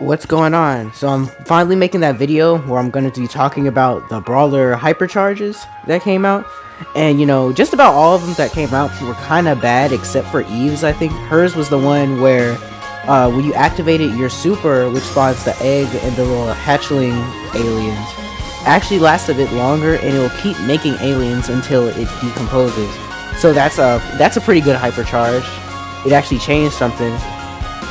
What's going on? So I'm finally making that video where I'm going to be talking about the brawler hypercharges that came out. And just about all of them that came out were kind of bad except for Eve's. I think hers was the one where when you activated your super, which spawns the egg and the little hatchling aliens, actually lasts a bit longer and it will keep making aliens until it decomposes. So that's a pretty good hypercharge. It actually changed something.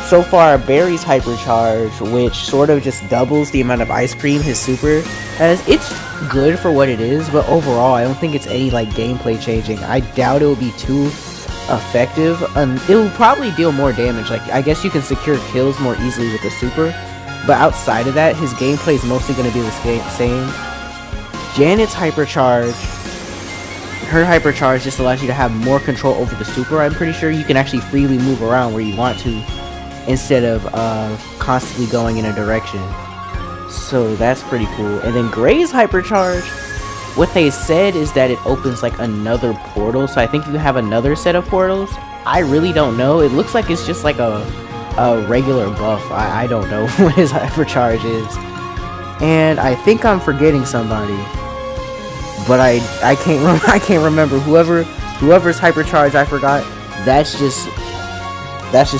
So far, Barry's hypercharge, which sort of just doubles the amount of ice cream his super has, it's good for what it is, but overall I don't think it's any gameplay changing. I doubt it will be too effective. It will probably deal more damage. I guess you can secure kills more easily with the super, but outside of that, his gameplay is mostly going to be the same. Janet's hypercharge, her hypercharge just allows you to have more control over the super. I'm pretty sure you can actually freely move around where you want to, instead of constantly going in a direction. So that's pretty cool. And then Gray's hypercharge, what they said is that it opens another portal, so I think you have another set of portals. I really don't know. It looks like it's just a regular buff. I don't know what his hypercharge is, and I think I'm forgetting somebody, but I can't remember. Whoever's hypercharge I forgot, that's just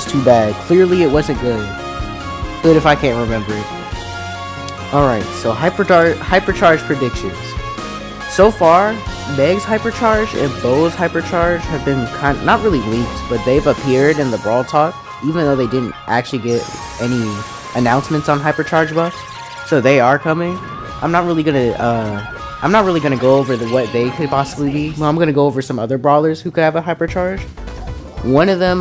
too bad. Clearly it wasn't good if I can't remember it. Alright, so hypercharge predictions. So far, Meg's hypercharge and Bo's hypercharge have been not really leaked, but they've appeared in the Brawl Talk, even though they didn't actually get any announcements on hypercharge buffs. So they are coming. I'm not really gonna go over what they could possibly be. Well, I'm gonna go over some other brawlers who could have a hypercharge. One of them,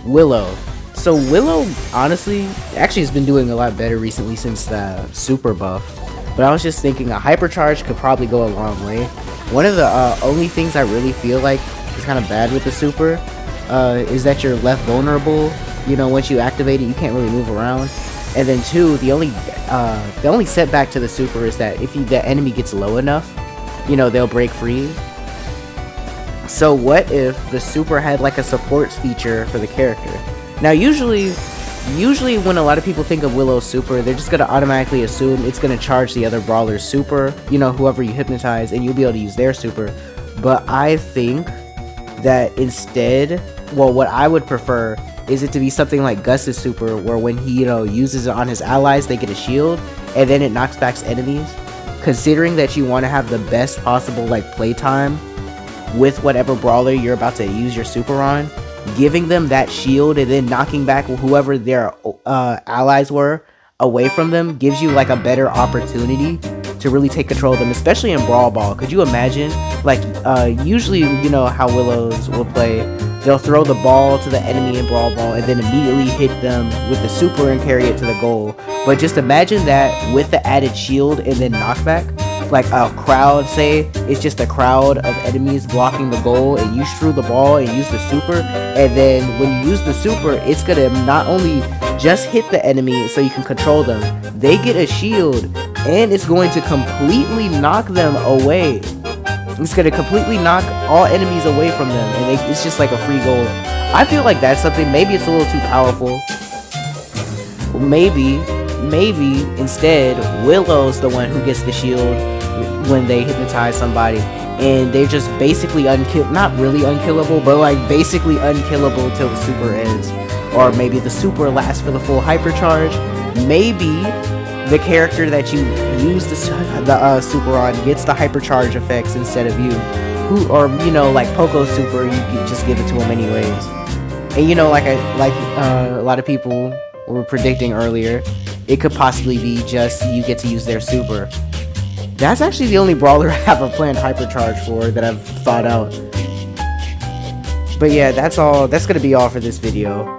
Willow. So Willow, honestly, actually has been doing a lot better recently since the super buff. But I was just thinking a hypercharge could probably go a long way. One of the only things I really feel like is kind of bad with the super is that you're left vulnerable. Once you activate it, you can't really move around. And then two, the only setback to the super is that if the enemy gets low enough, they'll break free. So what if the super had a support feature for the character? Now usually when a lot of people think of Willow's super, they're just gonna automatically assume it's gonna charge the other brawler's super, whoever you hypnotize, and you'll be able to use their super. But I think that instead, well, what I would prefer is it to be something like Gus's super, where when he uses it on his allies, they get a shield, and then it knocks back enemies. Considering that you want to have the best possible playtime with whatever brawler you're about to use your super on, giving them that shield and then knocking back whoever their allies were away from them gives you a better opportunity to really take control of them, especially in Brawl Ball. Could you imagine, usually how Willows will play, they'll throw the ball to the enemy in Brawl Ball and then immediately hit them with the super and carry it to the goal. But just imagine that with the added shield and then knockback. A crowd, say it's just a crowd of enemies blocking the goal, and you strew the ball and use the super, and then when you use the super, it's gonna not only just hit the enemy so you can control them, they get a shield, and it's going to completely knock them away. It's gonna completely knock all enemies away from them, and it's just a free goal. I feel like that's something, maybe it's a little too powerful. Maybe instead Willow's the one who gets the shield when they hypnotize somebody, and they're just basically not really unkillable, but basically unkillable till the super ends. Or maybe the super lasts for the full hypercharge. Maybe the character that you use the super on gets the hypercharge effects instead of you, like Poco's super, you can just give it to him anyways. And a lot of people were predicting earlier, it could possibly be just you get to use their super. That's actually the only brawler I have a planned hypercharge for that I've thought out. But yeah, that's gonna be all for this video.